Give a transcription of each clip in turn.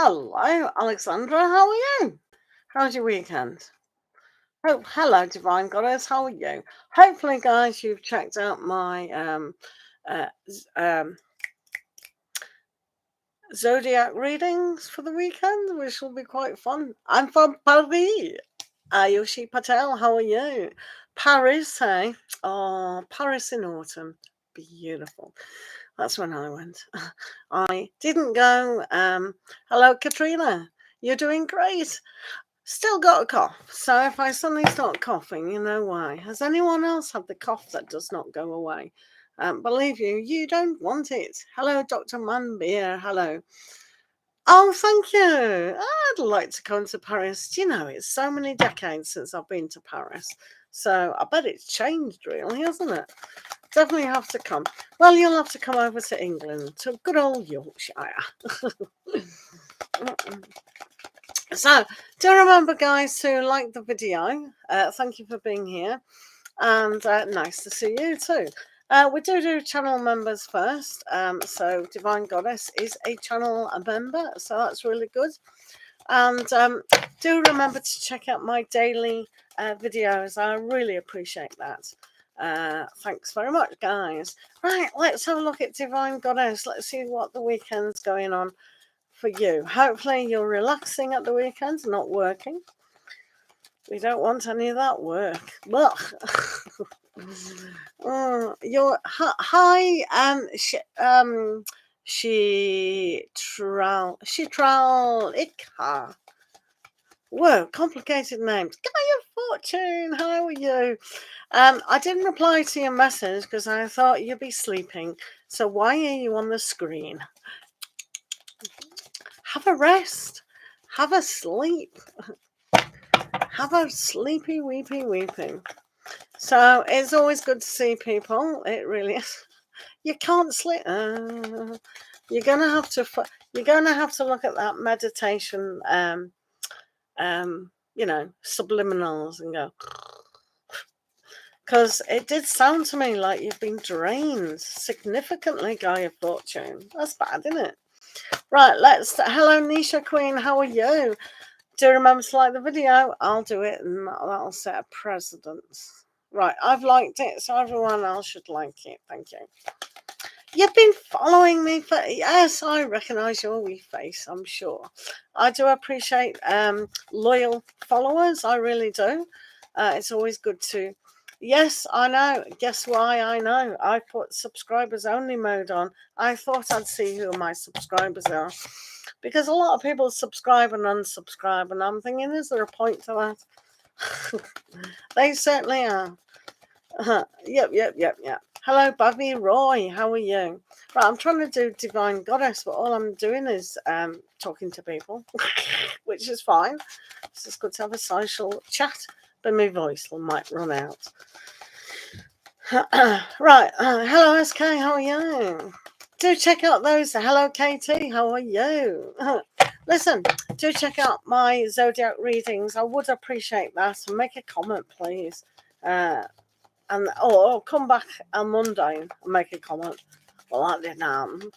Hello, Alexandra. How are you? How's your weekend? Oh, hello, Divine Goddess. How are you? Hopefully, guys, you've checked out my uh, z- um, zodiac readings for the weekend, which will be quite fun. I'm from Paris. Ayushi Patel. How are you? Paris, hey? Oh, Paris in autumn. Beautiful. That's when I went. I didn't go. Hello, Katrina. You're doing great. Still got a cough, so if I suddenly start coughing, you know why. Has anyone else had the cough that does not go away? Believe you don't want it. Hello, Dr. Manbeer. Hello. Oh, thank you. I'd like to come to Paris. Do you know, it's so many decades since I've been to Paris. So I bet it's changed, really, hasn't it? Definitely have to come. Well, you'll have to come over to England, to good old Yorkshire. So, do remember, guys, to like the video. Thank you for being here. And nice to see you too. We do channel members first. So, Divine Goddess is a channel member. So, that's really good. And do remember to check out my daily videos. I really appreciate that. Thanks very much, guys. Right, let's have a look at Divine Goddess. Let's see what the weekend's going on for you. Hopefully you're relaxing at the weekend, not working. We don't want any of that work. Well, you're hi, Ikka. Whoa, complicated names. Guy of Fortune, how are you? I didn't reply to your message because I thought you'd be sleeping. So why are you on the screen? Have a rest. Have a sleep. Have a sleepy, weeping. So it's always good to see people. It really is. You can't sleep. You're gonna have to. You're gonna have to look at that meditation. Subliminals and go. Because it did sound to me like you've been drained significantly, Guy of Fortune. That's bad, isn't it? Right, hello, Nisha Queen, how are you? Do remember to like the video. I'll do it and that'll set a precedence. Right, I've liked it, so everyone else should like it. Thank you. You've been following me for... Yes, I recognise your wee face, I'm sure. I do appreciate loyal followers, I really do. It's always good to... Yes, I know. Guess why I know? I put subscribers only mode on. I thought I'd see who my subscribers are. Because a lot of people subscribe and unsubscribe, and I'm thinking, is there a point to that? They certainly are. Yep. Hello, Bobby Roy. How are you? Right, I'm trying to do Divine Goddess, but all I'm doing is talking to people, which is fine. It's just good to have a social chat, but my voice might run out. Right. Hello, SK. How are you? Do check out those. Hello, KT. How are you? Listen, do check out my zodiac readings. I would appreciate that. And make a comment, please. Or come back on Monday and make a comment. Well, that didn't happen.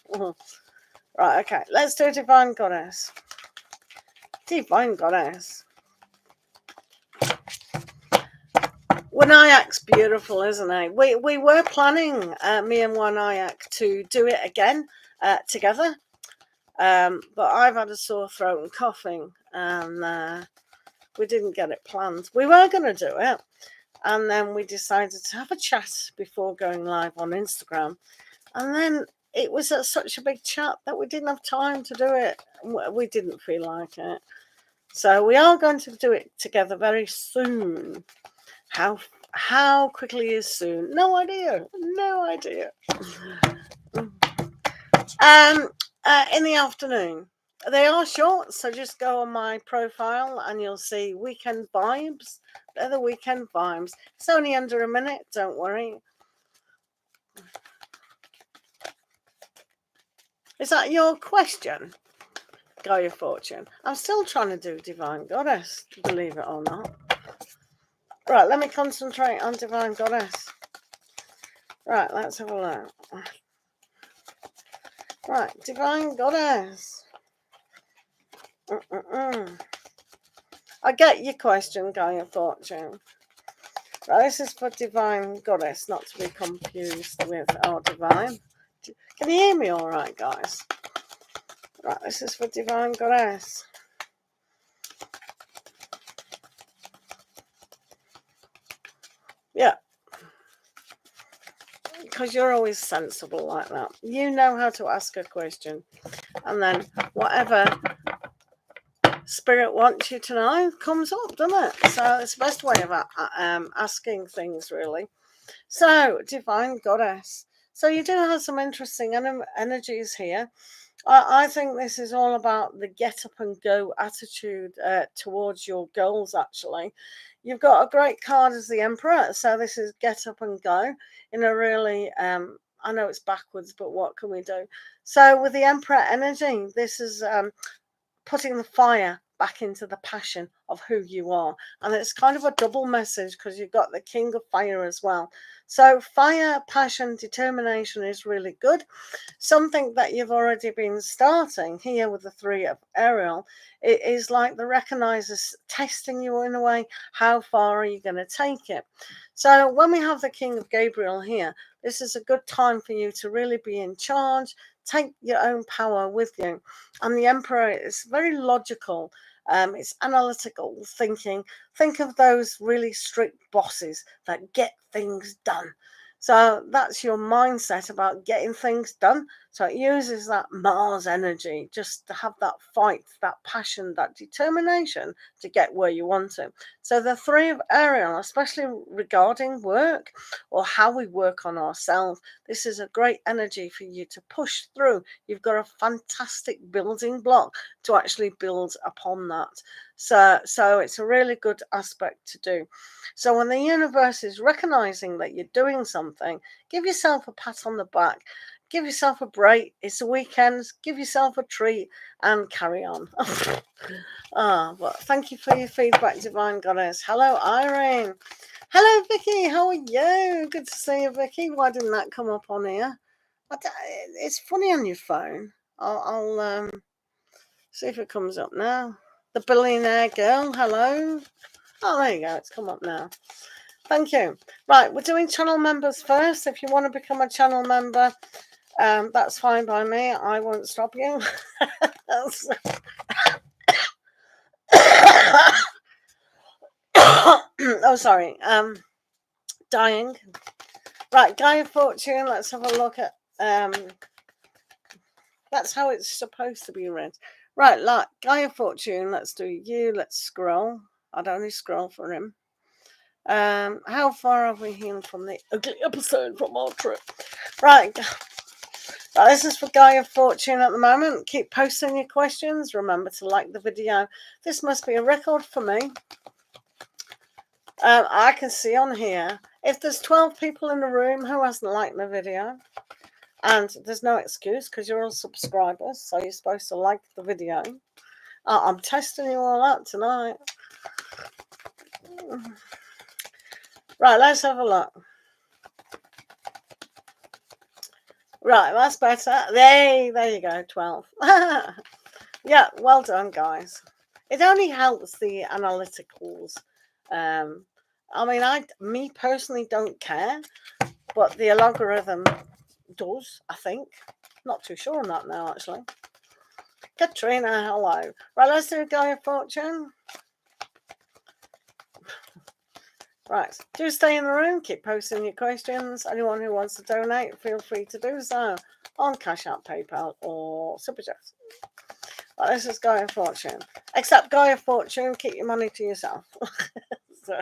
Right, okay. Let's do Divine Goddess. Divine Goddess. Winayak's beautiful, isn't it? We were planning, me and Winayak, to do it again together. But I've had a sore throat and coughing, and we didn't get it planned. We were going to do it, and then we decided to have a chat before going live on Instagram. And then it was such a big chat that we didn't have time to do it. We didn't feel like it. So we are going to do it together very soon. How quickly is soon? No idea. In the afternoon. They are short, so just go on my profile and you'll see weekend vibes. They're the weekend vibes. It's only under a minute, don't worry. Is that your question, Guy of Fortune? I'm still trying to do Divine Goddess, believe it or not. Right, let me concentrate on Divine Goddess. Right, let's have a look. Right, Divine Goddess. I get your question, Guy of Fortune. Right, this is for Divine Goddess, not to be confused with our Divine. Can you hear me all right, guys? Right, this is for Divine Goddess. Yeah, because you're always sensible like that. You know how to ask a question, and then whatever Spirit wants you to know comes up, doesn't it? So it's the best way of asking things, really. So, Divine Goddess. So you do have some interesting energies here. I think this is all about the get up and go attitude towards your goals, actually. You've got a great card as the Emperor. So this is get up and go in a really, I know it's backwards, but what can we do? So with the Emperor energy, this is putting the fire back into the passion of who you are. And it's kind of a double message because you've got the King of Fire as well. So fire, passion, determination is really good. Something that you've already been starting here with the Three of Ariel, it is like the recognizers testing you in a way. How far are you going to take it? So when we have the King of Gabriel here, this is a good time for you to really be in charge, take your own power with you. And the Emperor is very logical. It's analytical thinking. Think of those really strict bosses that get things done. So that's your mindset about getting things done. So it uses that Mars energy just to have that fight, that passion, that determination to get where you want to. So the Three of Ariel, especially regarding work or how we work on ourselves, this is a great energy for you to push through. You've got a fantastic building block to actually build upon that. So it's a really good aspect to do. So when the universe is recognizing that you're doing something, give yourself a pat on the back. Give yourself a break. It's a weekend. Give yourself a treat and carry on. But thank you for your feedback, Divine Goddess. Hello, Irene. Hello, Vicky. How are you? Good to see you, Vicky. Why didn't that come up on here? It's funny on your phone. I'll see if it comes up now. The billionaire girl. Hello. Oh, there you go. It's come up now. Thank you. Right, we're doing channel members first. If you want to become a channel member, that's fine by me. I won't stop you. Oh, sorry. Dying. Right, Guy of Fortune. Let's have a look at. That's how it's supposed to be read. Right, like Guy of Fortune. Let's do you. Let's scroll. I'd only scroll for him. How far have we been from the ugly episode from our trip? Right. This is for Guy of Fortune at the moment. Keep posting your questions. Remember to like the video. This must be a record for me. I can see on here, if there's 12 people in the room who hasn't liked the video, and there's no excuse because you're all subscribers, so you're supposed to like the video. I'm testing you all out tonight. Right, let's have a look. Right, that's better. There you go, 12. Yeah, well done, guys. It only helps the analyticals. I mean, me personally don't care, but the algorithm does, I think. Not too sure on that now, actually. Katrina, hello. Right, let's do a Guy of Fortune. Right, do stay in the room. Keep posting your questions. Anyone who wants to donate, feel free to do so on Cash App, PayPal, or SUPERCHAT. Right, this is Guy of Fortune. Except Guy of Fortune, keep your money to yourself. So,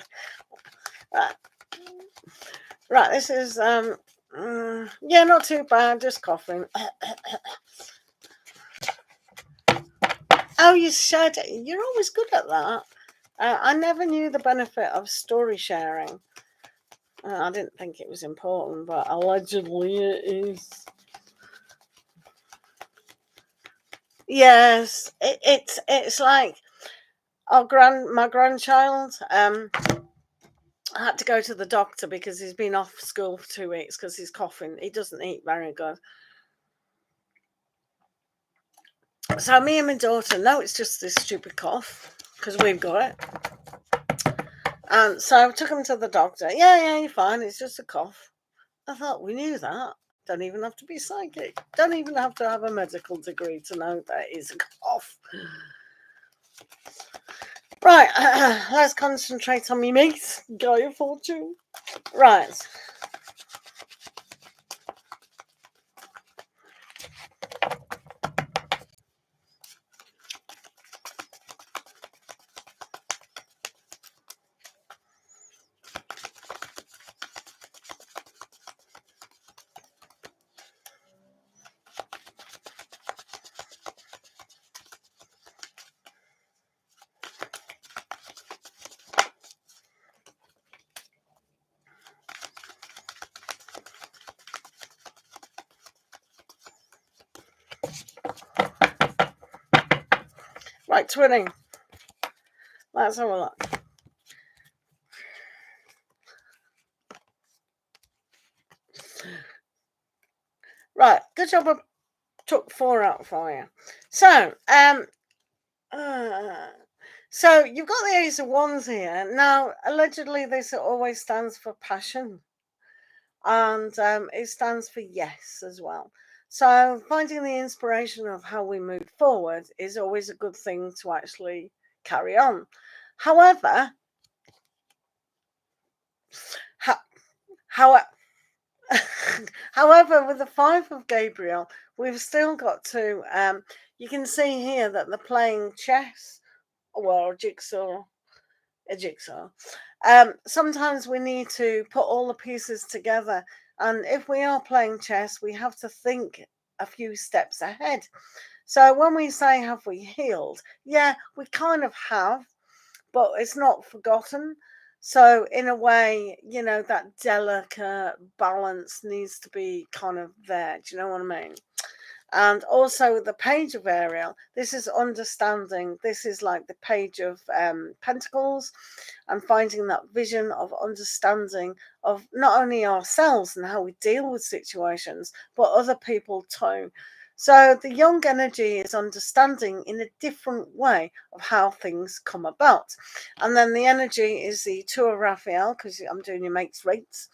right, this is yeah, not too bad, just coughing. Oh, you said you're always good at that. I never knew the benefit of story sharing. I didn't think it was important, but allegedly it is. Yes, it's like my grandchild. I had to go to the doctor because he's been off school for 2 weeks because he's coughing. He doesn't eat very good. So me and my daughter, no, it's just this stupid cough, because we've got it. And so I took him to the doctor. Yeah, you're fine. It's just a cough. I thought, we knew that. Don't even have to be psychic. Don't even have to have a medical degree to know that it's a cough. Right, let's concentrate on me mate, Guy of Fortune. Right. Right, twinning. Let's have a look. Right, good job I took 4 out for you. So, so you've got the Ace of Wands here. Now, allegedly, this always stands for passion. And it stands for yes as well. So finding the inspiration of how we move forward is always a good thing to actually carry on. However, however, with the 5 of Gabriel, we've still got to, you can see here that they're playing chess or a jigsaw. Sometimes we need to put all the pieces together. And if we are playing chess, we have to think a few steps ahead. So when we say, have we healed? Yeah, we kind of have, but it's not forgotten. So in a way, you know, that delicate balance needs to be kind of there. Do you know what I mean? And also the page of Ariel, this is understanding. This is like the page of Pentacles, and finding that vision of understanding of not only ourselves and how we deal with situations, but other people too. So the young energy is understanding in a different way of how things come about. And then the energy is the 2 of Raphael, because I'm doing your mate's rates.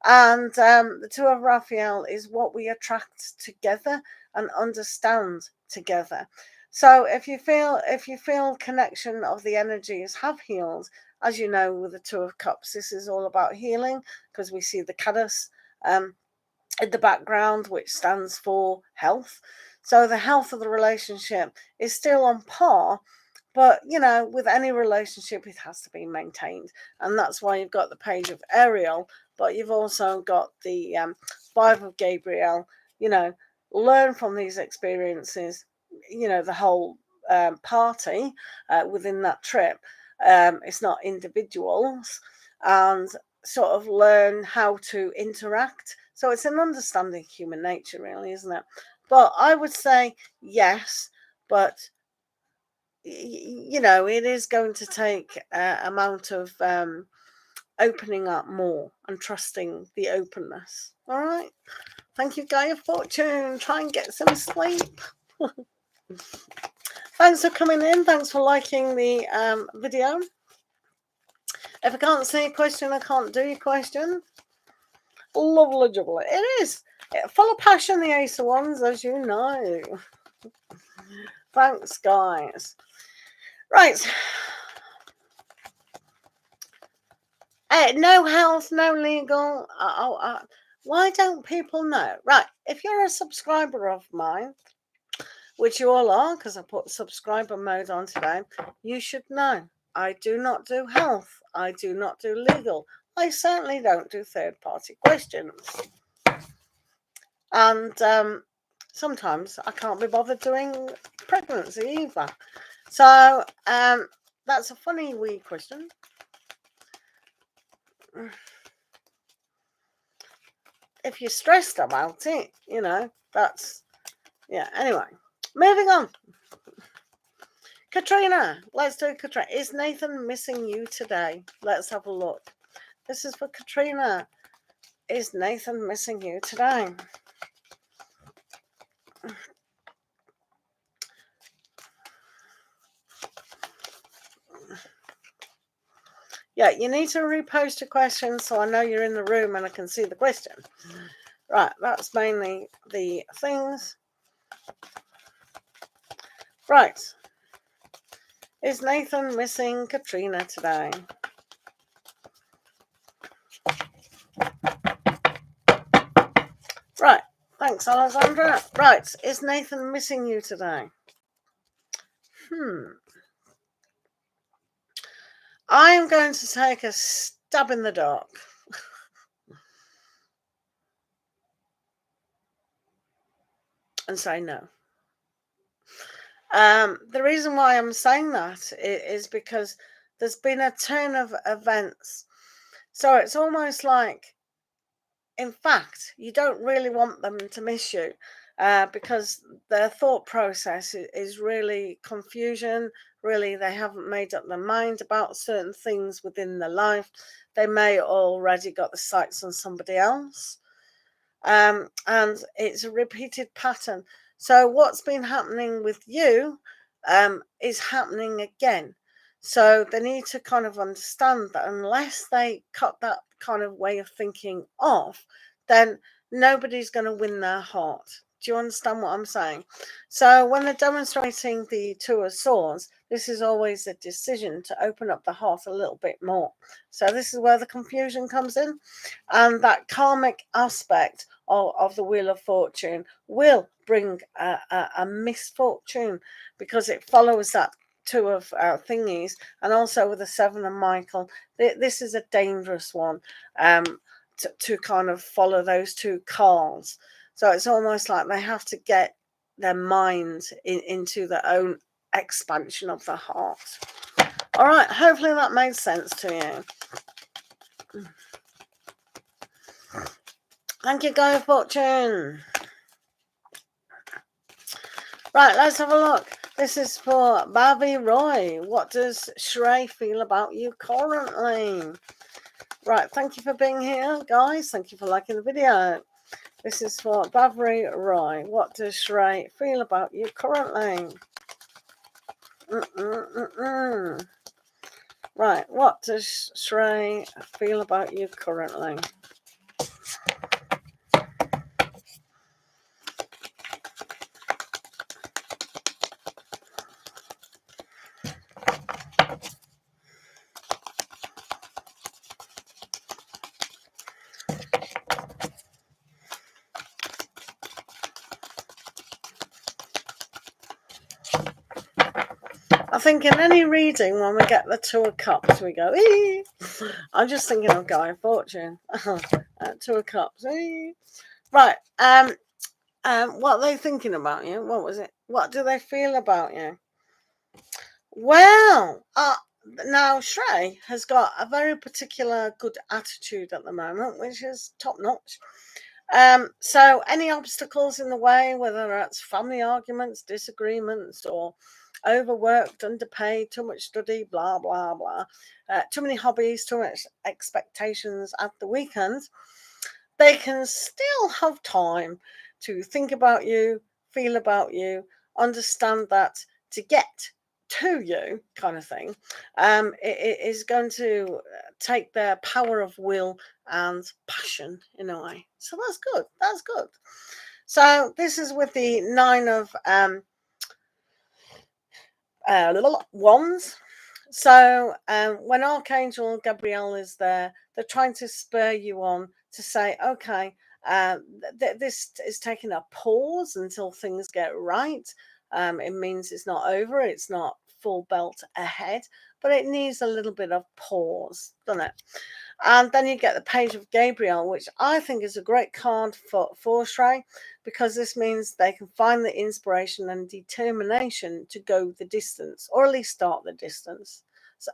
And the 2 of Raphael is what we attract together and understand together. So if you feel connection of the energies have healed, as you know, with the 2 of Cups, this is all about healing, because we see the Caddis in the background, which stands for health. So the health of the relationship is still on par, but you know, with any relationship, it has to be maintained, and that's why you've got the page of Ariel, but you've also got the 5 of Gabriel. You know, learn from these experiences. You know, the whole party within that trip. It's not individuals, and sort of learn how to interact. So it's an understanding human nature, really, isn't it? But I would say yes, but you know, it is going to take amount of opening up more and trusting the openness. All right. Thank you, Guy of Fortune. Try and get some sleep. Thanks for coming in. Thanks for liking the video. If I can't see a question, I can't do your question. Lovely jubbly. It is full of passion, the Ace of Wands, as you know. Thanks, guys. Right. No health, no legal. Why don't people know? Right. If you're a subscriber of mine, which you all are, because I put subscriber mode on today, you should know I do not do health. I do not do legal. I certainly don't do third-party questions. And sometimes I can't be bothered doing pregnancy either. So that's a funny wee question. If you're stressed about it, you know, that's, yeah. Anyway, moving on. Katrina, let's do Katrina. Is Nathan missing you today? Let's have a look. This is for Katrina. Is Nathan missing you today? Yeah, you need to repost a question so I know you're in the room and I can see the question. Right, that's mainly the things. Right. Is Nathan missing Katrina today? Right. Thanks, Alexandra. Right. Is Nathan missing you today? I'm going to take a stab in the dark. And say no. The reason why I'm saying that is because there's been a turn of events. So it's almost like, in fact, you don't really want them to miss you because their thought process is really confusion. Really, they haven't made up their mind about certain things within their life. They may already got the sights on somebody else. And it's a repeated pattern. So what's been happening with you is happening again. So they need to kind of understand that unless they cut that kind of way of thinking off, then nobody's going to win their heart. Do you understand what I'm saying? So when they're demonstrating the Two of Swords, this is always a decision to open up the heart a little bit more. So this is where the confusion comes in. And that karmic aspect of the Wheel of Fortune will bring a misfortune because it follows that two of thingies, and also with the Seven of Michael. This is a dangerous one to kind of follow those two cards. So it's almost like they have to get their minds into their own expansion of the heart. All right, hopefully that made sense to you. Thank you, Guy of Fortune. Right, let's have a look. This is for Bobby Roy. What does Shrey feel about you currently? Right, thank you for being here, guys. Thank you for liking the video. This is for Barbary Roy. What does Shrey feel about you currently? Right, what does Shrey feel about you currently? I think in any reading, when we get the Two of Cups, we go, ee! I'm just thinking of Guy of Fortune. Two of Cups. Ee! Right. What are they thinking about you? What was it? What do they feel about you? Well, now Shrey has got a very particular good attitude at the moment, which is top notch. So any obstacles in the way, whether that's family arguments, disagreements, or overworked, underpaid, too much study, blah blah blah, too many hobbies, too much expectations at the weekend, they can still have time to think about you, feel about you, understand that to get to you, kind of thing, it is going to take their power of will and passion in a way. So that's good. That's good. So this is with the Nine of Wands. So when Archangel Gabriel is there, they're trying to spur you on to say, okay, this is taking a pause until things get right. It means it's not over. It's not full belt ahead, but it needs a little bit of pause, doesn't it? And then you get the Page of Gabriel, which I think is a great card for Shrey, because this means they can find the inspiration and determination to go the distance, or at least start the distance,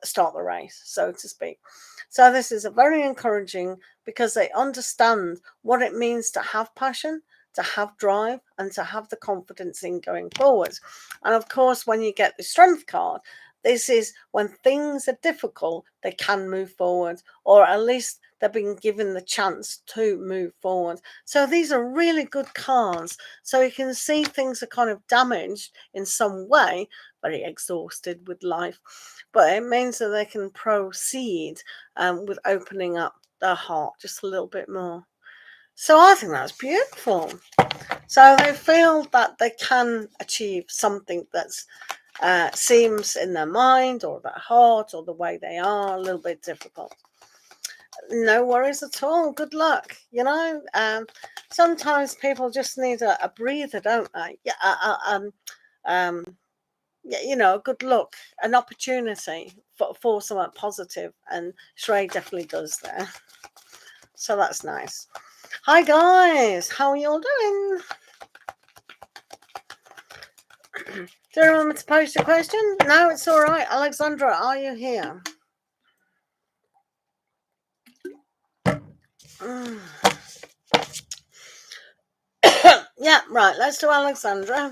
start the race, so to speak. So this is a very encouraging, because they understand what it means to have passion, to have drive, and to have the confidence in going forward. And of course, when you get the Strength card, this is when things are difficult, they can move forward, or at least they've been given the chance to move forward. So these are really good cards. So you can see things are kind of damaged in some way, very exhausted with life. But it means that they can proceed with opening up their heart just a little bit more. So I think that's beautiful. So they feel that they can achieve something that's seems in their mind or their heart or the way they are a little bit difficult. No worries at all. Good luck. Sometimes people just need a breather, don't they? Yeah, good luck, an opportunity for something positive, and Shrey definitely does there. So that's nice. Hi guys, how are you all doing? Do you remember to post a question? No, it's all right. Alexandra, are you here? Yeah, right. Let's do Alexandra.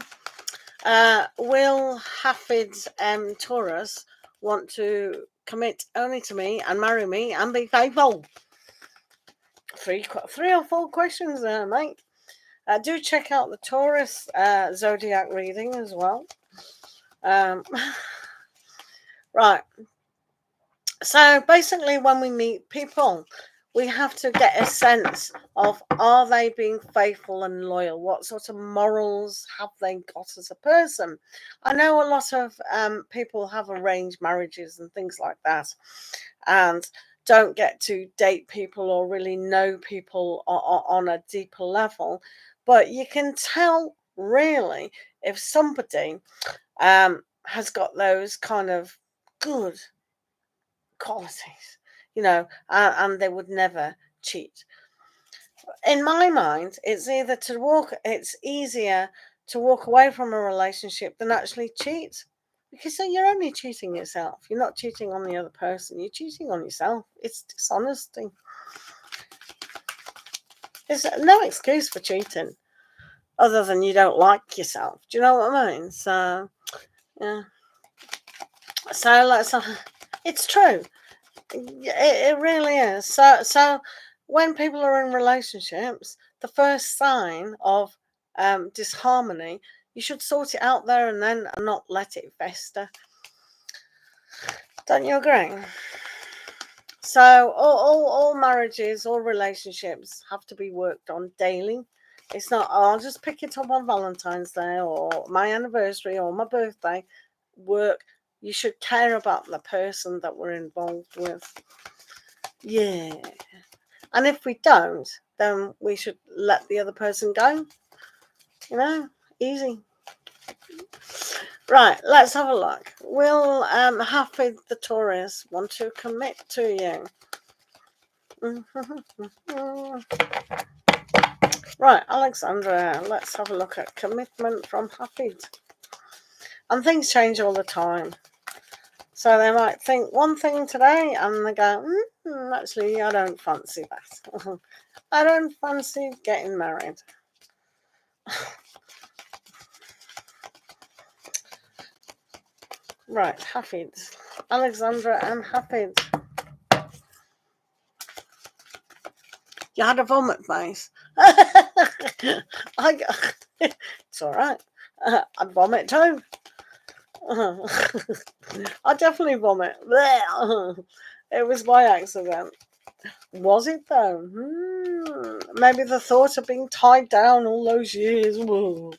Will Hafid Taurus want to commit only to me and marry me and be faithful? Three or four questions there, mate. Do check out the Taurus zodiac reading as well. Right. So basically, when we meet people, we have to get a sense of, are they being faithful and loyal? What sort of morals have they got as a person? I know a lot of people have arranged marriages and things like that, and don't get to date people or really know people on a deeper level. But you can tell really if somebody has got those kind of good qualities, and they would never cheat. In my mind, it's easier to walk away from a relationship than actually cheat, because then you're only cheating yourself. You're not cheating on the other person, you're cheating on yourself. It's dishonesty. There's no excuse for cheating other than you don't like yourself. Do you know what I mean? So yeah, it's true. It really is. So when people are in relationships, the first sign of disharmony, you should sort it out there and then, and not let it fester. Don't you agree? So all marriages, all relationships have to be worked on daily. It's not, I'll just pick it up on Valentine's Day or my anniversary or my birthday. Work. You should care about the person that we're involved with. Yeah. And if we don't, then we should let the other person go. Easy. Right, let's have a look. Will Hafid the Taurus want to commit to you? Right, Alexandra, let's have a look at commitment from Hafid. And things change all the time. So they might think one thing today and they go, actually, I don't fancy that. I don't fancy getting married. Right, Hafid. Alexandra and Hafid. You had a vomit face. It's all right. I'd vomit too. I definitely vomit. It was by accident. Was it though? Maybe the thought of being tied down all those years. You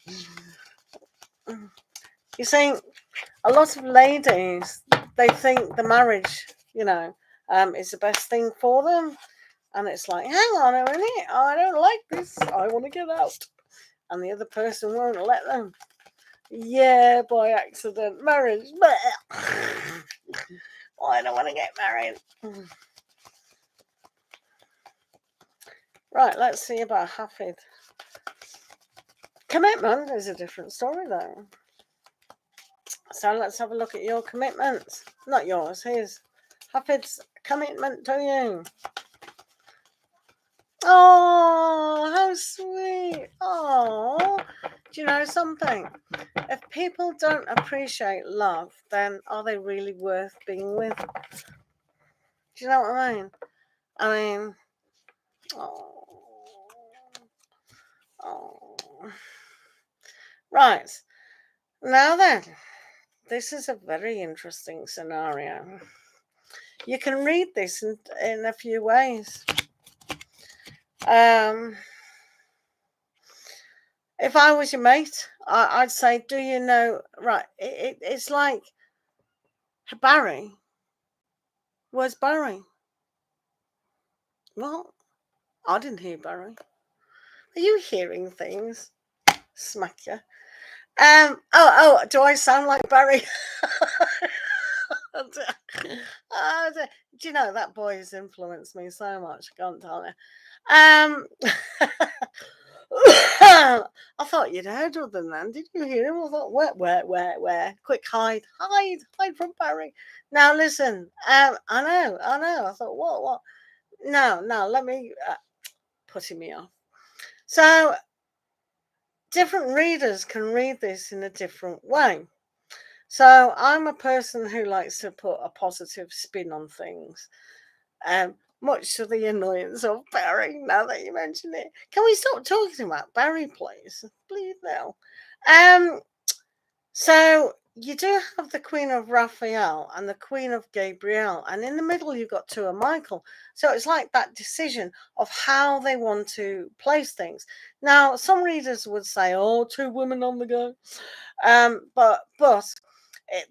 see, a lot of ladies, they think the marriage, is the best thing for them. And it's like, hang on a minute, I don't like this. I want to get out. And the other person won't let them. Yeah, by accident. Marriage. I don't want to get married. Right, let's see about Hafid. Commitment is a different story, though. So let's have a look at your commitments. Not yours, his. Hafid's commitment to you. Oh, how sweet. Oh, do you know something? If people don't appreciate love, then are they really worth being with? Do you know what I mean? Oh. Right. Now then, this is a very interesting scenario. You can read this in a few ways. If I was your mate, I'd say, do you know, right, it's like, Barry, where's Barry? Well, I didn't hear Barry. Are you hearing things? Smack you. Do I sound like Barry? Do you know, that boy has influenced me so much, I can't tell you. I thought you'd heard of them then. Did you hear him? I thought, where? Quick, hide from Barry. Now listen, I know. I thought, what? No, let me putting me off. So different readers can read this in a different way. So I'm a person who likes to put a positive spin on things. Much to the annoyance of Barry, now that you mention it. Can we stop talking about Barry, please? Please, now. So you do have the Queen of Raphael and the Queen of Gabriel, and in the middle you've got two of Michael. So it's like that decision of how they want to place things. Now, some readers would say, "Oh, two women on the go," but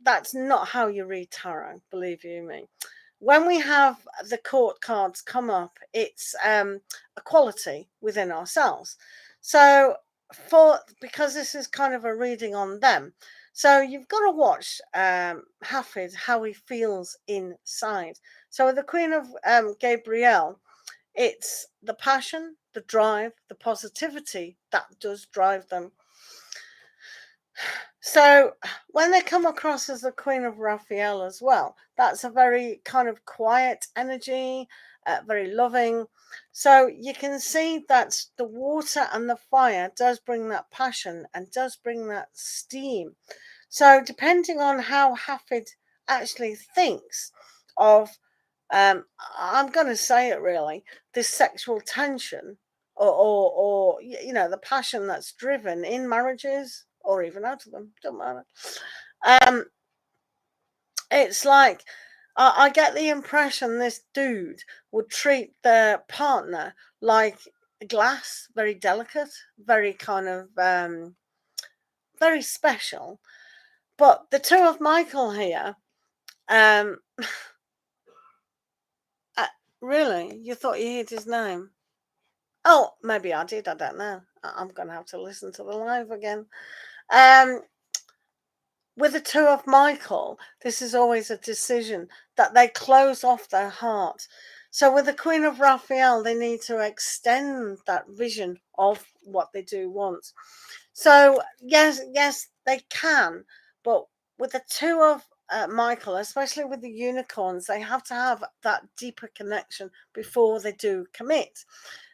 that's not how you read tarot. Believe you me. When we have the court cards come up, it's equality within ourselves. So because this is kind of a reading on them, so you've got to watch Hafid, how he feels inside. So with the Queen of Gabriel, it's the passion, the drive, the positivity that does drive them. So when they come across as the Queen of Raphael as well, that's a very kind of quiet energy, very loving. So you can see that the water and the fire does bring that passion and does bring that steam. So depending on how Hafid actually thinks of, I'm going to say it really, this sexual tension or you know, the passion that's driven in marriages or even out of them, don't matter. It's like, I get the impression this dude would treat their partner like glass, very delicate, very kind of very special. But the two of Michael here, really, you thought you heard his name? Oh, maybe I did. I don't know. I'm going to have to listen to the live again. With the two of Michael, this is always a decision that they close off their heart. So with the Queen of Raphael, they need to extend that vision of what they do want. So yes, they can. But with the two of Michael, especially with the unicorns, they have to have that deeper connection before they do commit.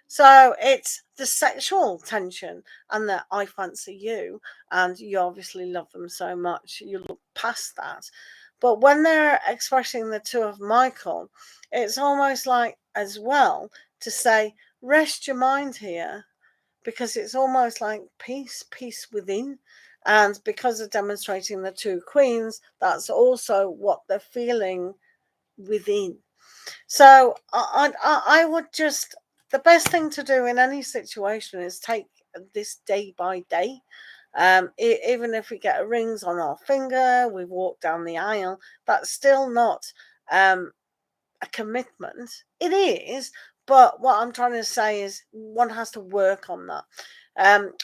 So it's the sexual tension and that I fancy you and you obviously love them so much, you look past that. But when they're expressing the two of Michael, it's almost like as well to say, rest your mind here, because it's almost like peace within. And because of demonstrating the two queens, that's also what they're feeling within. So I would just, the best thing to do in any situation is take this day by day. Even if we get rings on our finger, we walk down the aisle, that's still not a commitment. It is, but what I'm trying to say is one has to work on that.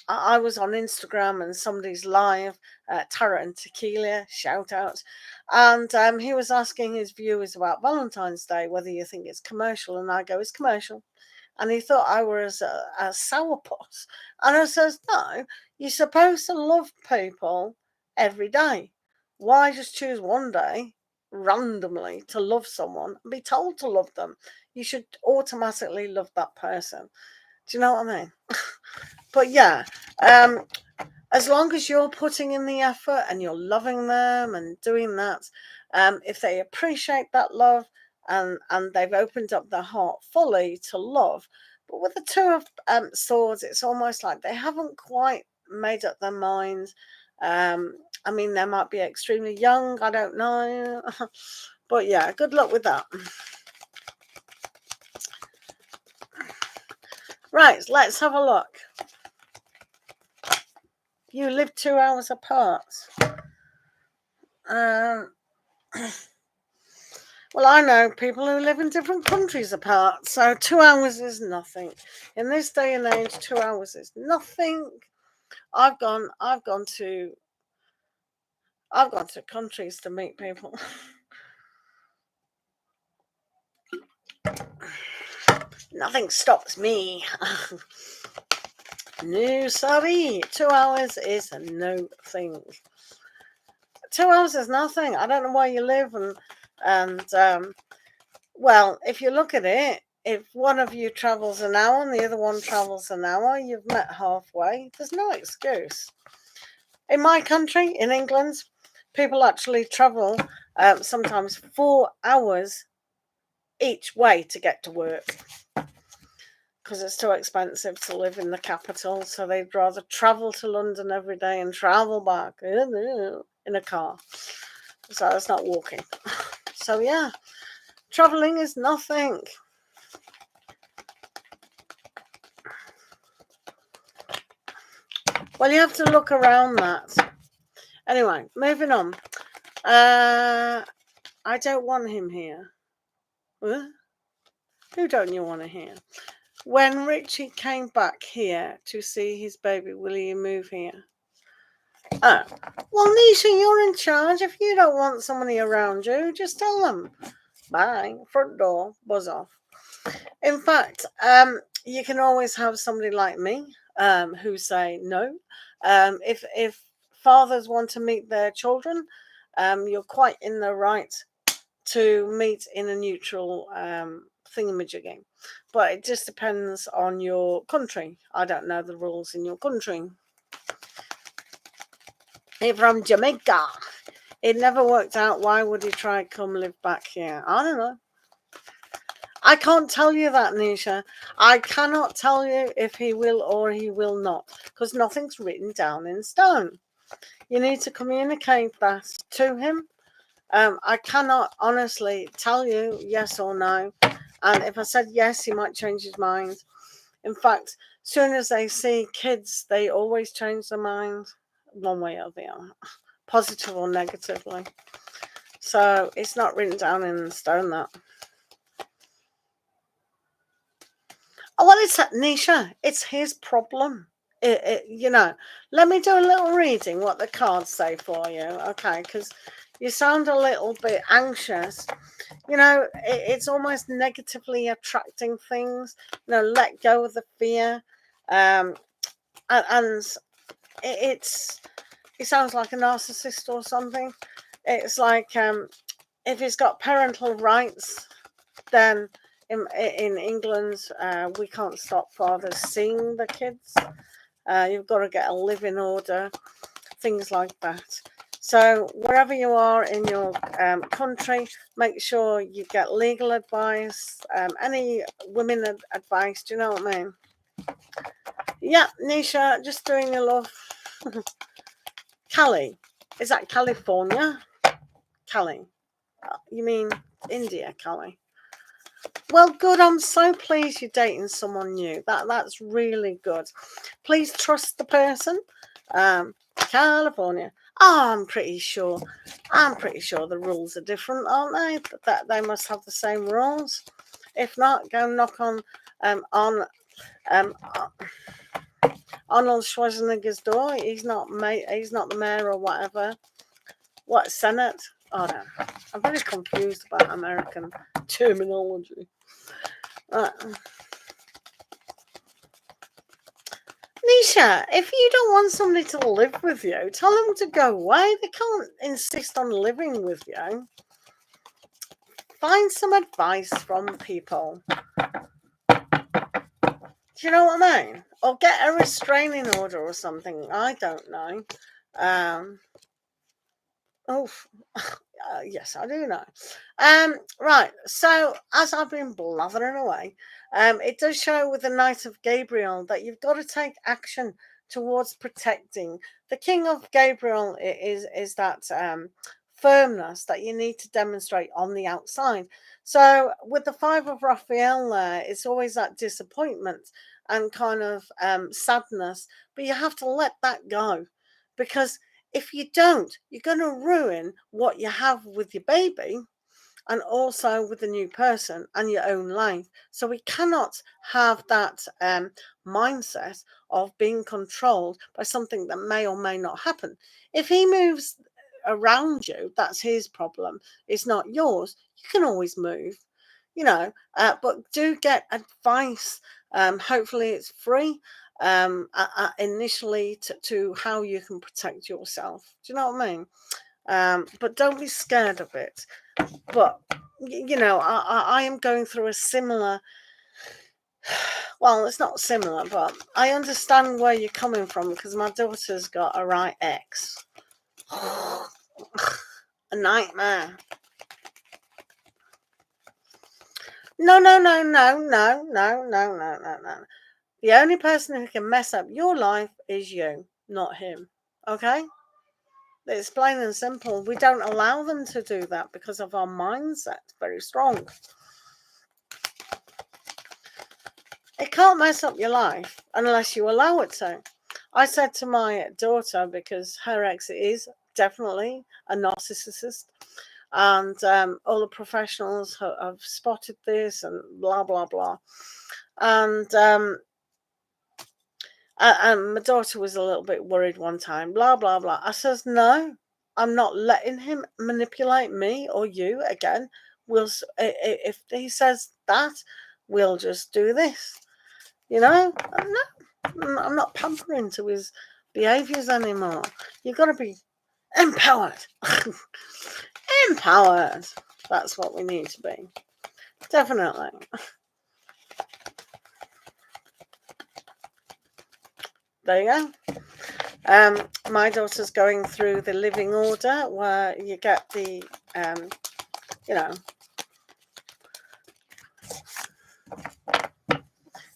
I was on Instagram and somebody's live, Tarot and Tequila, shout out, and he was asking his viewers about Valentine's Day, whether you think it's commercial, and I go, it's commercial. And he thought I was a sourpuss. And I says, no, you're supposed to love people every day. Why just choose one day randomly to love someone and be told to love them? You should automatically love that person. Do you know what I mean? But yeah, as long as you're putting in the effort and you're loving them and doing that, if they appreciate that love and they've opened up their heart fully to love. But with the two of swords, it's almost like they haven't quite made up their minds. I mean, they might be extremely young. I don't know. But yeah, good luck with that. Right, let's have a look. You live 2 hours apart. Well, I know people who live in different countries apart, so 2 hours is nothing. In this day and age, 2 hours is nothing. I've gone to countries to meet people. Nothing stops me. No, sorry. 2 hours is no thing. 2 hours is nothing. I don't know where you live, and well, if you look at it, if one of you travels an hour and the other one travels an hour, you've met halfway. There's no excuse. In my country, in England, people actually travel sometimes 4 hours each way to get to work because it's too expensive to live in the capital. So they'd rather travel to London every day and travel back in a car. So it's not walking. So yeah, traveling is nothing. Well, you have to look around that. Anyway, moving on. I don't want him here. Huh? Who don't you want to hear? When Richie came back here to see his baby, will he move here? Oh, well, Nisha, you're in charge. If you don't want somebody around you, just tell them. Bye. Front door. Buzz off. In fact, you can always have somebody like me who say no. If fathers want to meet their children, you're quite in the right to meet in a neutral thingamajiggy. But it just depends on your country. I don't know the rules in your country. He's from Jamaica. It never worked out. Why would he try to come live back here? I don't know. I can't tell you that, Nisha. I cannot tell you if he will or he will not, because nothing's written down in stone. You need to communicate that to him. I cannot honestly tell you yes or no. And if I said yes, he might change his mind. In fact, as soon as they see kids, they always change their mind one way or the other, positive or negatively. So it's not written down in stone, that. Oh, well, it's Nisha. It's his problem. Let me do a little reading what the cards say for you, okay? Because you sound a little bit anxious. It's almost negatively attracting things. Let go of the fear. And it sounds like a narcissist or something. It's like if he's got parental rights, then in England, we can't stop fathers seeing the kids. You've got to get a living order, things like that. So wherever you are in your country, make sure you get legal advice, any women advice, do you know what I mean? Yeah, Nisha, just doing your love. Cali, is that California? Cali, you mean India, Cali? Well, good. I'm so pleased you're dating someone new. That's really good. Please trust the person. California. Oh, I'm pretty sure the rules are different, aren't they? That they must have the same rules. If not, go knock on Arnold Schwarzenegger's door. He's not the mayor or whatever. What, Senate? Oh no, I'm very confused about American terminology. Nisha, if you don't want somebody to live with you, tell them to go away. They can't insist on living with you. Find some advice from people. Do you know what I mean? Or get a restraining order or something. I don't know. Yes, I do know. Right, so as I've been blathering away, it does show with the Knight of Gabriel that you've got to take action towards protecting. The King of Gabriel is that firmness that you need to demonstrate on the outside. So with the Five of Raphael there, it's always that disappointment and kind of sadness, but you have to let that go, because if you don't, you're going to ruin what you have with your baby and also with the new person and your own life. So we cannot have that mindset of being controlled by something that may or may not happen. If he moves around you, that's his problem. It's not yours. You can always move, but do get advice. Hopefully it's free initially to how you can protect yourself. Do you know what I mean? But don't be scared of it. But I am going through a similar, well, it's not similar, but I understand where you're coming from, because my daughter's got a right ex. A nightmare. No. The only person who can mess up your life is you, not him. Okay? It's plain and simple. We don't allow them to do that because of our mindset. Very strong. It can't mess up your life unless you allow it to. I said to my daughter, because her ex is definitely a narcissist, and all the professionals have spotted this and blah, blah, blah. And my daughter was a little bit worried one time, blah, blah, blah. I says, no, I'm not letting him manipulate me or you again. If he says that, we'll just do this. No, I'm not pampering to his behaviours anymore. You've got to be empowered. Empowered. That's what we need to be. Definitely. There you go. My daughter's going through the living order, where you get the,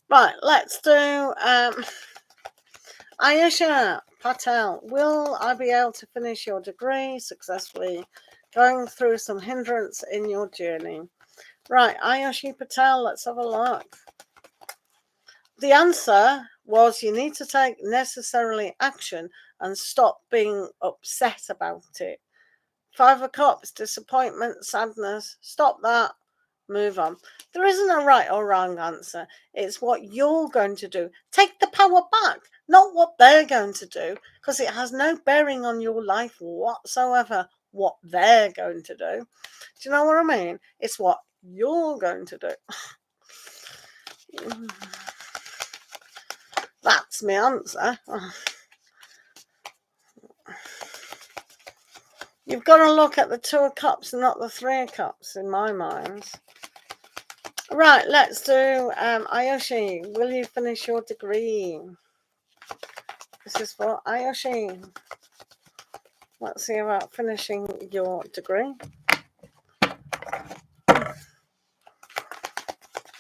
Right, let's do Ayesha Patel. Will I be able to finish your degree successfully? Going through some hindrance in your journey. Right, Ayesha Patel, let's have a look. The answer was you need to take necessarily action and stop being upset about it. Five of Cups, disappointment, sadness. Stop that. Move on. There isn't a right or wrong answer. It's what you're going to do. Take the power back, not what they're going to do, because it has no bearing on your life whatsoever what they're going to do. Do you know what I mean? It's what you're going to do. That's my answer. You've got to look at the Two of Cups and not the Three of Cups, in my mind. Right, let's do Ayesha. Will you finish your degree? This is for Ayesha. Let's see about finishing your degree.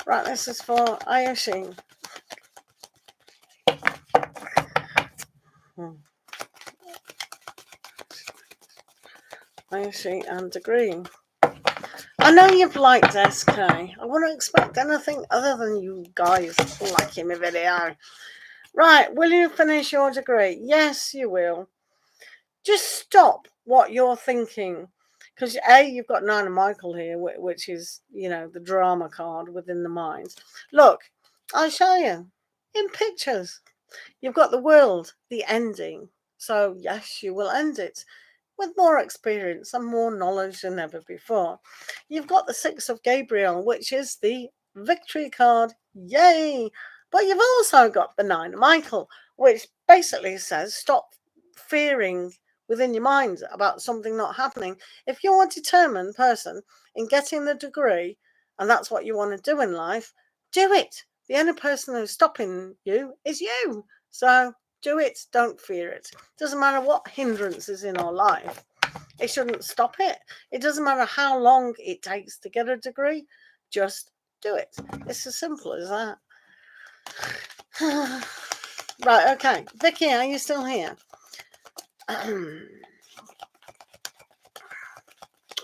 Right, this is for Ayesha. Ayesha and degree. I know you've liked SK. I wouldn't expect anything other than you guys liking my video. Right, will you finish your degree? Yes, you will. Just stop what you're thinking. Because you've got Nine of Michael here, which is, the drama card within the mind. Look, I'll show you in pictures. You've got the world, the ending. So yes, you will end it with more experience and more knowledge than ever before. You've got the Six of Gabriel, which is the victory card. Yay! But you've also got the Nine of Michael, which basically says stop fearing within your mind about something not happening. If you're a determined person in getting the degree, and that's what you want to do in life, do it. The only person who's stopping you is you. So do it. Don't fear it. Doesn't matter what hindrance is in our life. It shouldn't stop it. It doesn't matter how long it takes to get a degree. Just do it. It's as simple as that. Right, okay. Vicky, are you still here?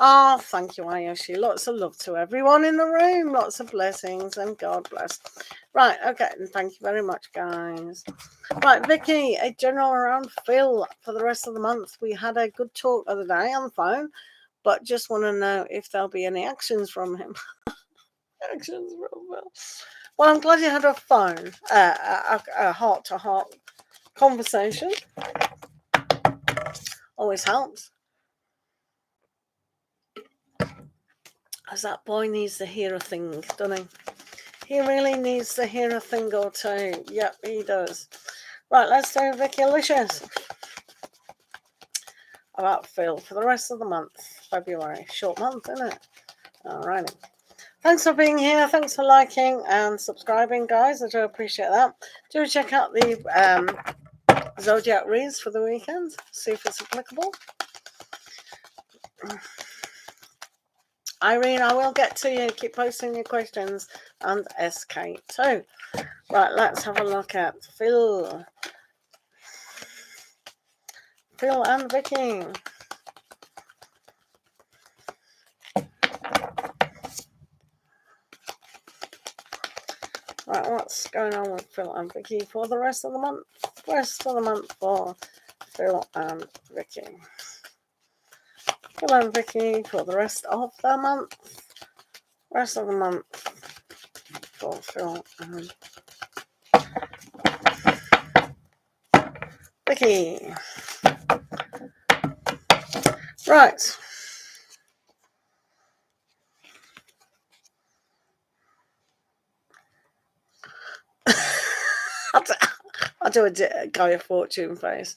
Oh, thank you, Ayoshi. Lots of love to everyone in the room. Lots of blessings and God bless. Right, okay. And thank you very much, guys. Right, Vicky, a general around Phil for the rest of the month. We had a good talk the other day on the phone, but just want to know if there'll be any actions from him. Actions from Phil. Well, I'm glad you had a phone, a heart-to-heart conversation. Always helps. As that boy needs to hear a thing, doesn't he? He really needs to hear a thing or two. Yep, he does. Right, let's do Vicky Alicious about Phil for the rest of the month, February. Short month, isn't it? Alrighty. Thanks for being here. Thanks for liking and subscribing, guys. I do appreciate that. Do check out the Zodiac reads for the weekend. See if it's applicable. Irene, I will get to you. Keep posting your questions. And SK too. Right, let's have a look at Phil. Phil and Vicky. Right, what's going on with Phil and Vicky for the rest of the month? Rest of the month for Phil and Vicky. Phil and Vicky for the rest of the month. Rest of the month for Phil and Vicky. Right. I'll do a Guy of Fortune face.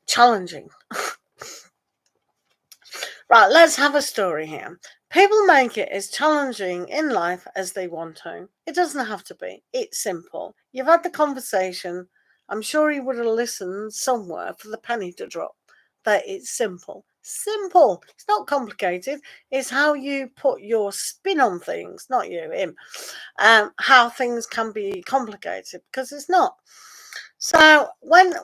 Challenging. Right, let's have a story here. People make it as challenging in life as they want to. It doesn't have to be. It's simple. You've had the conversation. I'm sure you would have listened somewhere for the penny to drop. That it's simple. Simple. It's not complicated. It's how you put your spin on things, not you, him. How things can be complicated, because it's not. So when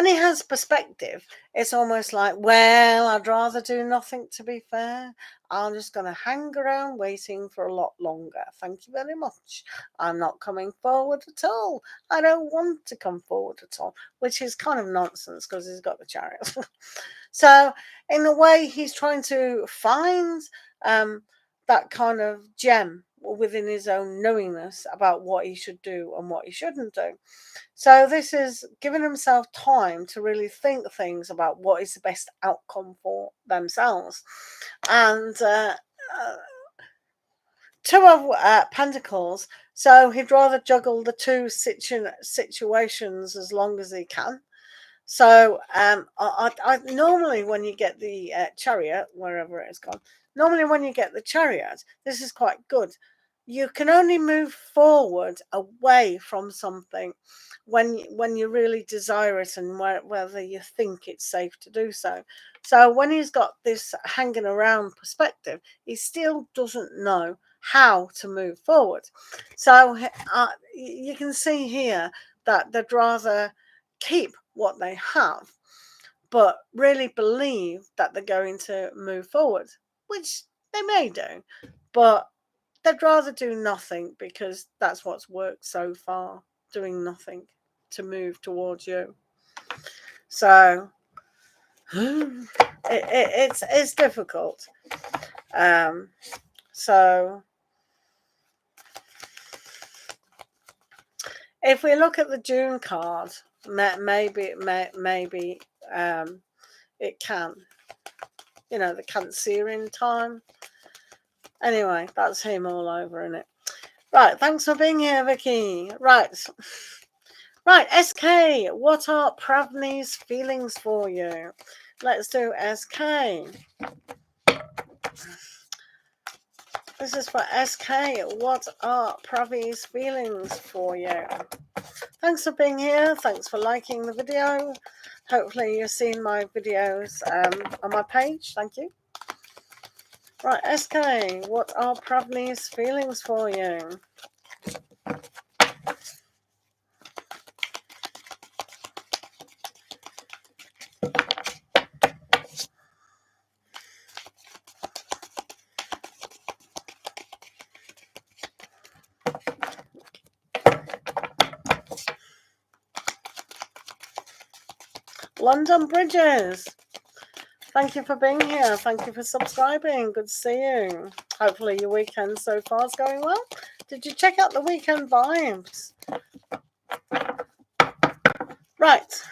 he has perspective, it's almost like, well, I'd rather do nothing, to be fair. I'm just going to hang around waiting for a lot longer. Thank you very much. I'm not coming forward at all. I don't want to come forward at all, which is kind of nonsense because he's got the Chariot. So in a way, he's trying to find that kind of gem within his own knowingness about what he should do and what he shouldn't do. So this is giving himself time to really think things about what is the best outcome for themselves. And two of Pentacles, so he'd rather juggle the two situations as long as he can. So I normally, when you get the Chariot, wherever it has gone, normally when you get the Chariot, this is quite good. You can only move forward away from something when you really desire it and whether you think it's safe to do so. So when he's got this hanging around perspective, he still doesn't know how to move forward. So you can see here that they'd rather keep what they have, but really believe that they're going to move forward, which they may do, but they'd rather do nothing because that's what's worked so far, doing nothing to move towards you. So it's difficult. So if we look at the June card, maybe it can, the Cancerian time. Anyway, that's him all over, isn't it? Right, thanks for being here, Vicky. Right, SK, what are Pravni's feelings for you? Let's do SK. This is for SK. What are Pravni's feelings for you? Thanks for being here. Thanks for liking the video. Hopefully you've seen my videos on my page. Thank you. Right, SK, what are Pravni's feelings for you? London Bridges, thank you for being here. Thank you for subscribing. Good to see you. Hopefully your weekend so far is going well. Did you check out the weekend vibes? Right.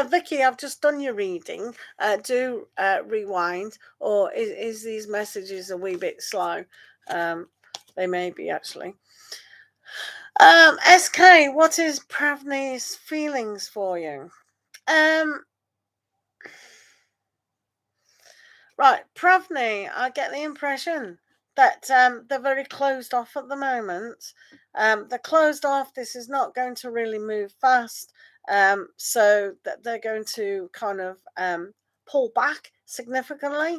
Vicky, I've just done your reading. Do rewind, or is these messages a wee bit slow? They may be, actually. SK, what is Pravni's feelings for you? Right, Pravni, I get the impression that they're very closed off at the moment. They're closed off. This is not going to really move fast. So that they're going to kind of pull back significantly.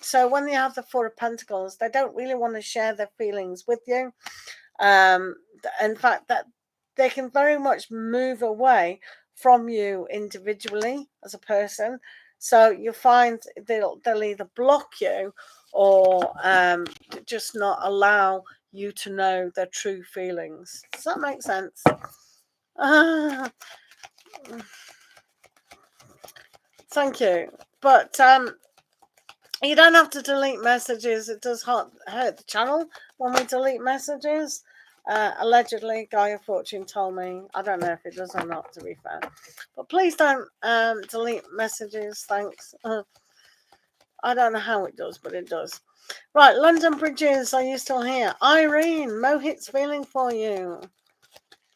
So when you have the Four of Pentacles, they don't really want to share their feelings with you. In fact, that they can very much move away from you individually as a person. So you'll find they'll either block you or just not allow you to know their true feelings. Does that make sense? Thank you. But you don't have to delete messages. It does hurt the channel when we delete messages. Allegedly, Guy of Fortune told me. I don't know if it does or not, to be fair. But please don't delete messages. Thanks. I don't know how it does, but it does. Right, London Bridges, are you still here? Irene, Mohit's feeling for you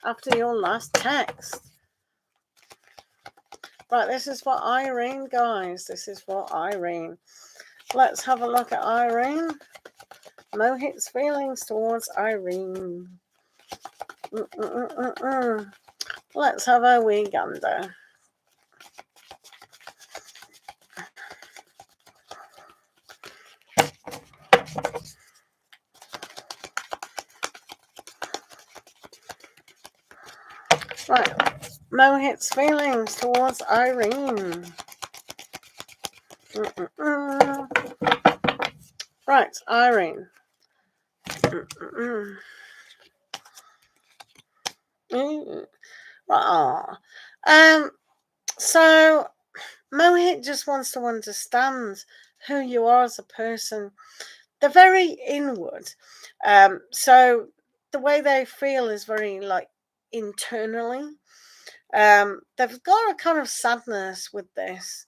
after your last text. Right, this is for Irene, guys. This is for Irene. Let's have a look at Irene. Mohit's feelings towards Irene. Let's have a wee gander. Right, Mohit's feelings towards Irene. Right, Irene. So Mohit just wants to understand who you are as a person. They're very inward. So the way they feel is very like internally. They've got a kind of sadness with this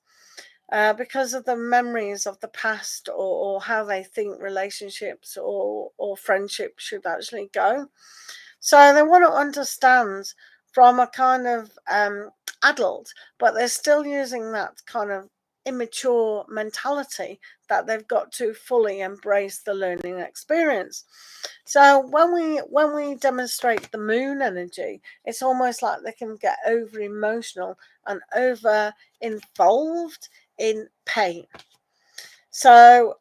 because of the memories of the past, or how they think relationships or friendships should actually go. So they want to understand from a kind of adult, but they're still using that kind of immature mentality that they've got to fully embrace the learning experience. So when we demonstrate the moon energy, it's almost like they can get over emotional and over involved in pain. So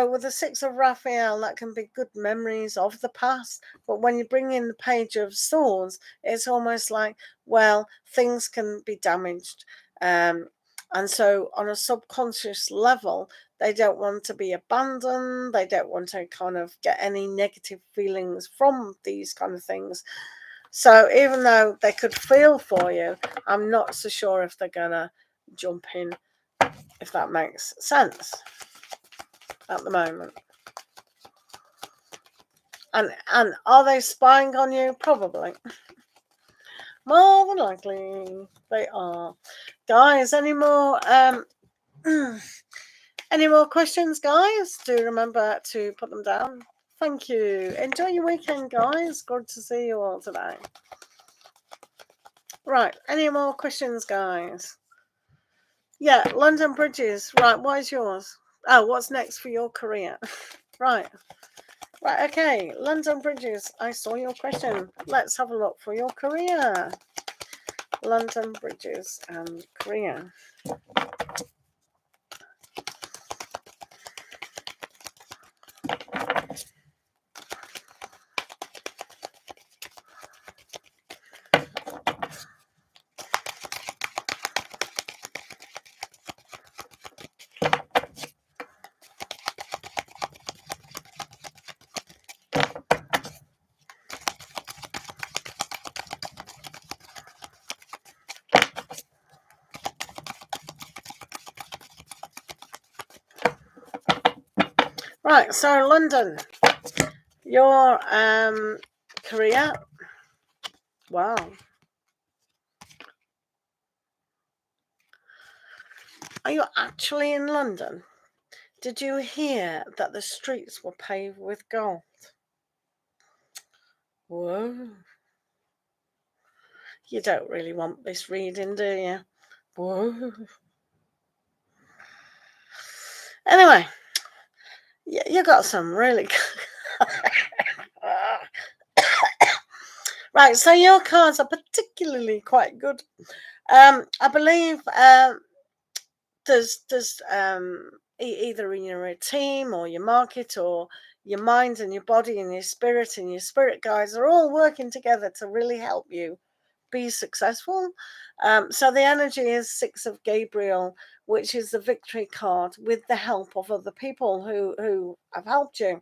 with the Six of Raphael, that can be good memories of the past. But when you bring in the Page of Swords, it's almost like, well, things can be damaged. And so on a subconscious level, they don't want to be abandoned. They don't want to kind of get any negative feelings from these kind of things. So even though they could feel for you, I'm not so sure if they're going to jump in, if that makes sense at the moment. And are they spying on you? Probably. More than likely they are. Guys, any more any more questions, guys? Do remember to put them down. Thank you. Enjoy your weekend, guys. Good to see you all today. Right, any more questions, guys? Yeah, London Bridges. Right, what is yours? Oh, what's next for your career? Right, okay. London Bridges, I saw your question. Let's have a look for your career. London, Bridges and Korea. Right, so London, your Korea. Wow. Are you actually in London? Did you hear that the streets were paved with gold? Whoa. You don't really want this reading, do you? Whoa. Anyway, you got some really right, so your cards are particularly quite good. I believe there's either in your team or your market or your mind and your body and your spirit guides are all working together to really help you be successful. So the energy is Six of Gabriel, which is the victory card with the help of other people who have helped you.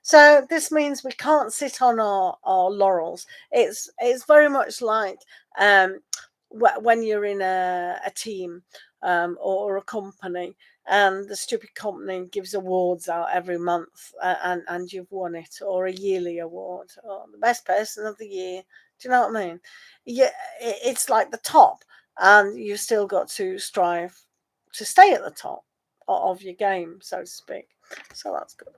So this means we can't sit on our laurels. It's very much like when you're in a team or a company, and the stupid company gives awards out every month, and you've won it, or a yearly award, or the best person of the year. Do you know what I mean? Yeah, it's like the top, and you've still got to strive to stay at the top of your game, so to speak. So that's good.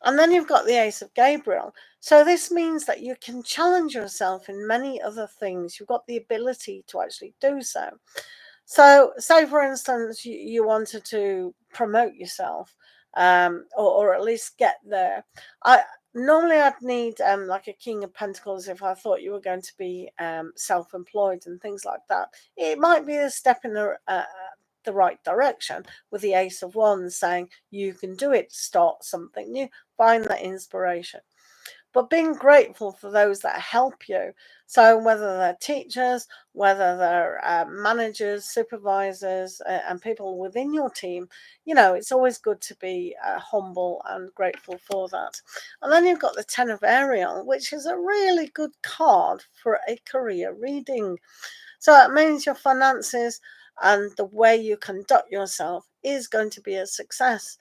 And then you've got the Ace of Gabriel. So this means that you can challenge yourself in many other things. You've got the ability to actually do so. So say, for instance, you wanted to promote yourself, or at least get there. Normally I'd need like a King of Pentacles if I thought you were going to be self-employed and things like that. It might be a step in the right direction, with the Ace of Wands saying you can do it, start something new, find that inspiration. But being grateful for those that help you. So whether they're teachers, whether they're managers, supervisors, and people within your team, it's always good to be humble and grateful for that. And then you've got the Ten of Ariel, which is a really good card for a career reading. So it means your finances and the way you conduct yourself is going to be a success.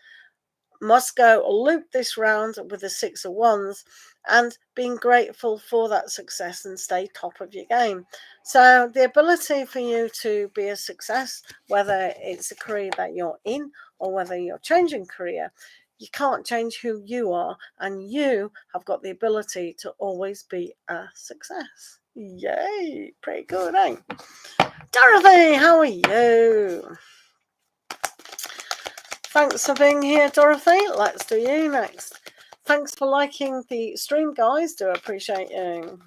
Must go loop this round with the Six of Wands and being grateful for that success and stay top of your game. So the ability for you to be a success, whether it's a career that you're in or whether you're changing career, you can't change who you are, and you have got the ability to always be a success. Yay, pretty good, eh? Dorothy, how are you? Thanks for being here, Dorothy. Let's do you next. Thanks for liking the stream, guys. Do appreciate you.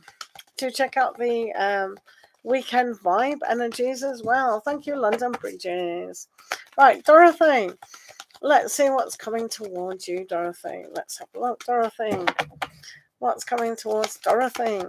Do check out the weekend vibe energies as well. Thank you, London Bridges. Right, Dorothy. Let's see what's coming towards you, Dorothy. Let's have a look, Dorothy. What's coming towards Dorothy?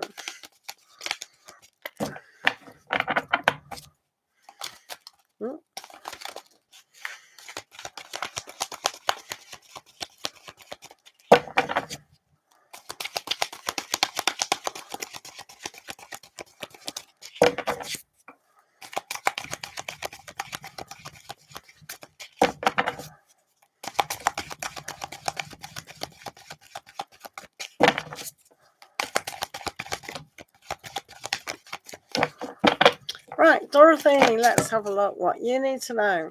Right, Dorothy, let's have a look what you need to know.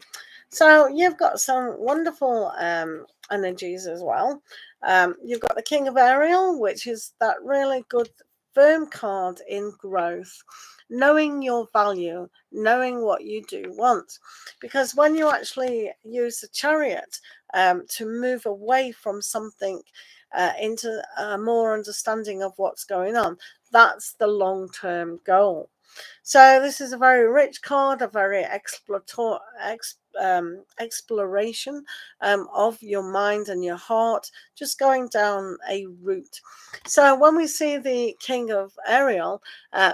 So you've got some wonderful energies as well. You've got the King of Ariel, which is that really good firm card in growth, knowing your value, knowing what you do want. Because when you actually use the Chariot to move away from something into a more understanding of what's going on, that's the long-term goal. So this is a very rich card, a very exploration of your mind and your heart, just going down a route. So when we see the King of Ariel,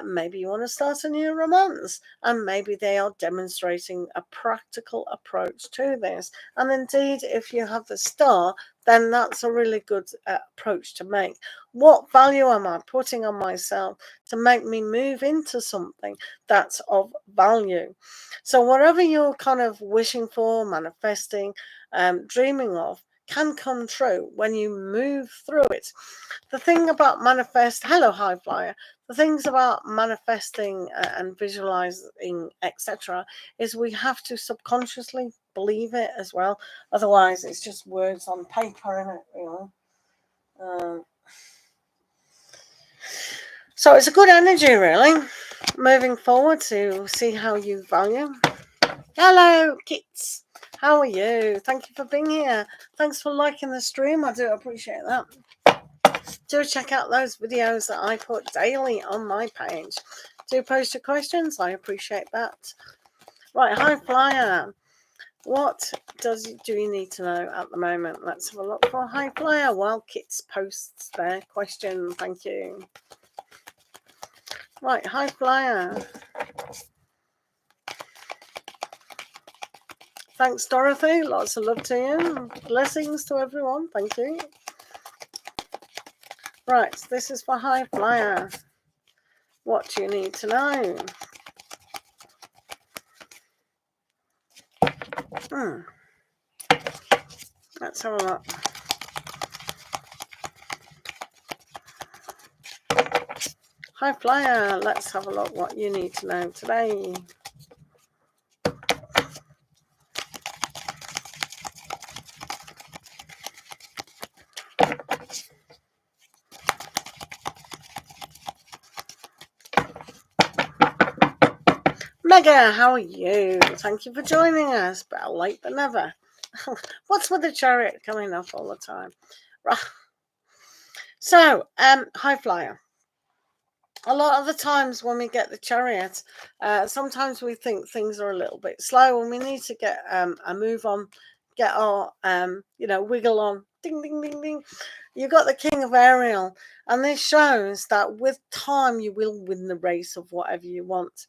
maybe you want to start a new romance, and maybe they are demonstrating a practical approach to this. And indeed, if you have the Star, then that's a really good approach to make. What value am I putting on myself to make me move into something that's of value? So whatever you're kind of wishing for, manifesting, dreaming of, can come true when you move through it. The thing about hello high flyer, the things about manifesting and visualizing, etc., is we have to subconsciously believe it as well. Otherwise, it's just words on paper, isn't it? You know. So it's a good energy, really, moving forward to see how you value. Hello, Kits. How are you? Thank you for being here. Thanks for liking the stream. I do appreciate that. Do check out those videos that I put daily on my page. Do post your questions. I appreciate that. Right, high flyer. What do you need to know at the moment? Let's have a look for high flyer while Kits posts their question. Thank you. Right, high flyer. Thanks, Dorothy. Lots of love to you. Blessings to everyone. Thank you. Right, this is for high flyer. What do you need to know? Let's have a look. High flyer, let's have a look what you need to know today. Mega, how are you? Thank you for joining us. Better late than never. What's with the chariot coming up all the time? Right. So, high flyer. A lot of the times when we get the chariot, sometimes we think things are a little bit slow and we need to get a move on, get our, wiggle on. Ding, ding, ding, ding. You got the King of Ariel, and this shows that with time you will win the race of whatever you want.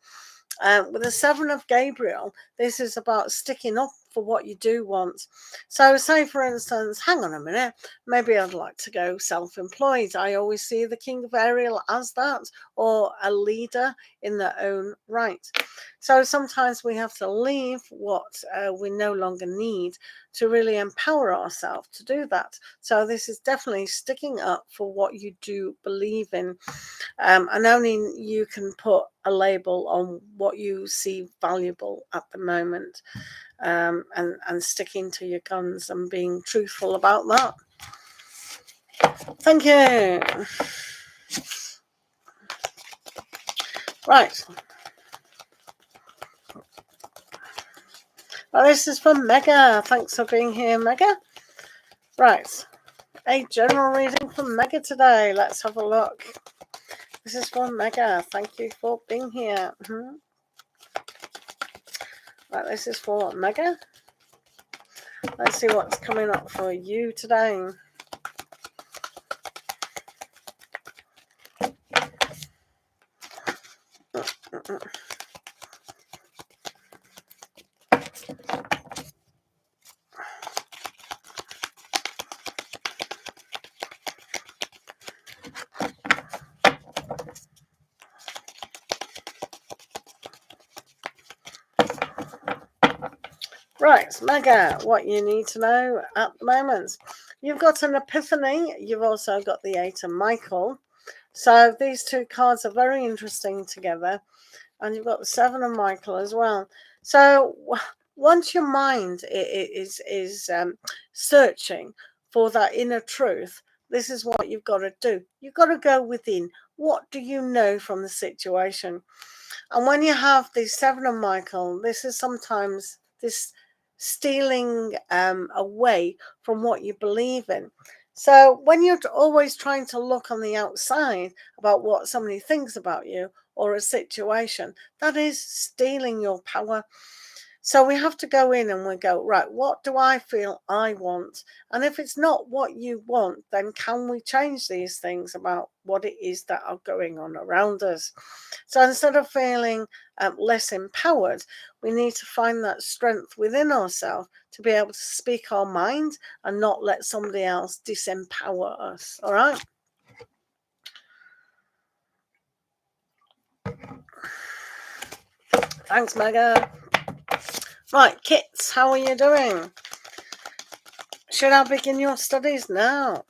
With the Seven of Gabriel, this is about sticking up for what you do want. So say, for instance, hang on a minute, maybe I'd like to go self-employed. I always see the King of Ariel as that, or a leader in their own right. So sometimes we have to leave what we no longer need to really empower ourselves to do that. So this is definitely sticking up for what you do believe in. And only you can put a label on what you see valuable at the moment, and sticking to your guns and being truthful about that. Thank you. Right. Well, this is from Mega. Thanks for being here, Mega. Right. A general reading from Mega today. Let's have a look. This is from Mega. Thank you for being here. Right, this is for Mega. Let's see what's coming up for you today. Right, Mega, what you need to know at the moment. You've got an epiphany. You've also got the Eight of Michael. So these two cards are very interesting together. And you've got the Seven of Michael as well. So once your mind is searching for that inner truth, this is what you've got to do. You've got to go within. What do you know from the situation? And when you have the Seven of Michael, this is sometimes this stealing away from what you believe in. So when you're always trying to look on the outside about what somebody thinks about you, or a situation, that is stealing your power. So we have to go in and we go, right, what do I feel I want? And if it's not what you want, then can we change these things about what it is that are going on around us? So instead of feeling less empowered, we need to find that strength within ourselves to be able to speak our mind and not let somebody else disempower us. All right? Thanks, Mega. Right, Kits, how are you doing? Should I begin your studies now?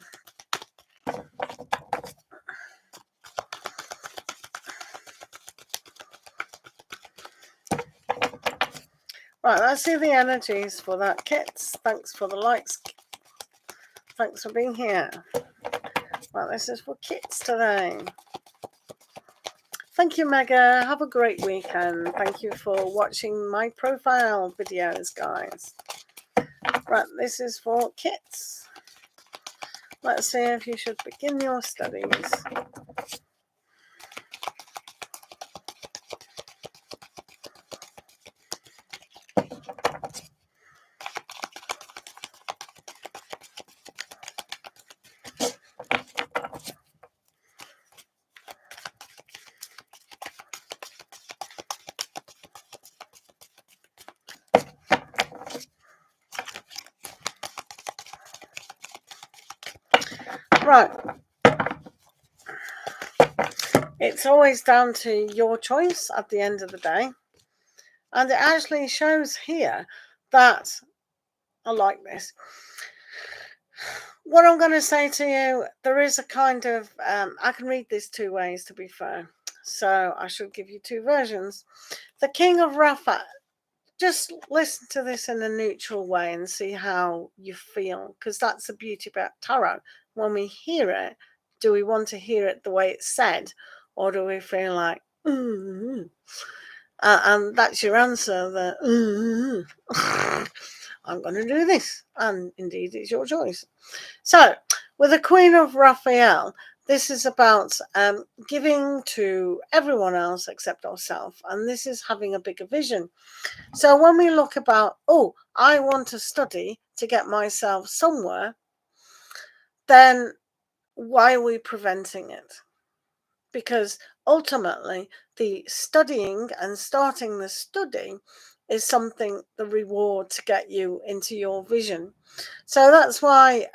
Right, let's see the energies for that, Kits. Thanks for the likes. Thanks for being here. Right, this is for Kits today. Thank you, Mega. Have a great weekend. Thank you for watching my profile videos, guys. Right, this is for Kits. Let's see if you should begin your studies. Right. It's always down to your choice at the end of the day. And it actually shows here that, I like this. What I'm going to say to you, there is a kind of, I can read this two ways, to be fair. So I should give you two versions. The King of Rapha, just listen to this in a neutral way and see how you feel, because that's the beauty about tarot. When we hear it, do we want to hear it the way it's said, or do we feel like, and that's your answer, that I'm going to do this, and indeed it's your choice. So with the Queen of Raphael, this is about giving to everyone else except ourselves, and this is having a bigger vision. So when we look about, oh, I want to study to get myself somewhere, then why are we preventing it? Because ultimately the studying and starting the study is something, the reward to get you into your vision. So that's why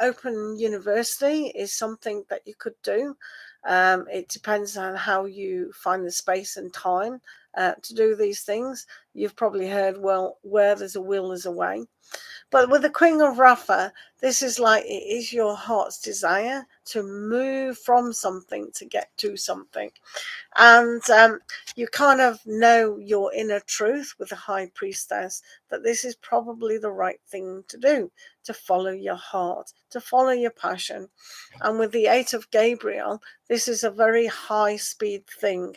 Open University is something that you could do. It depends on how you find the space and time to do these things. You've probably heard, well, where there's a will, there's a way. But with the Queen of Rapha, this is like, it is your heart's desire to move from something to get to something. And you kind of know your inner truth with the High Priestess, that this is probably the right thing to do, to follow your heart, to follow your passion. And with the Eight of Gabriel, this is a very high speed thing.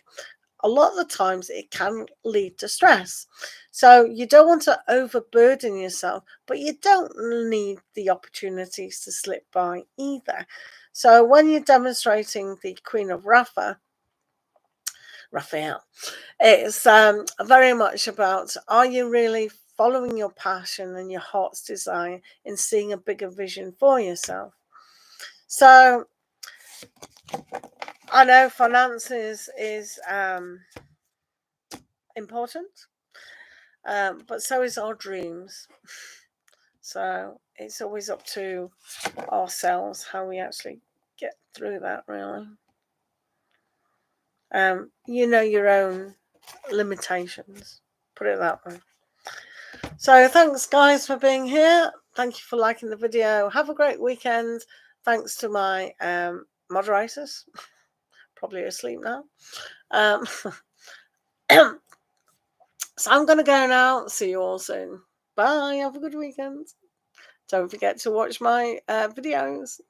A lot of the times it can lead to stress. So you don't want to overburden yourself, but you don't need the opportunities to slip by either. So when you're demonstrating the Queen of Raphael, it's very much about, are you really following your passion and your heart's desire in seeing a bigger vision for yourself? So I know finances is important, but so is our dreams. So it's always up to ourselves how we actually get through that, really. You know your own limitations, put it that way. So thanks, guys, for being here. Thank you for liking the video. Have a great weekend. Thanks to my moderators, probably asleep now. So I'm going to go now. See you all soon. Bye. Have a good weekend. Don't forget to watch my videos.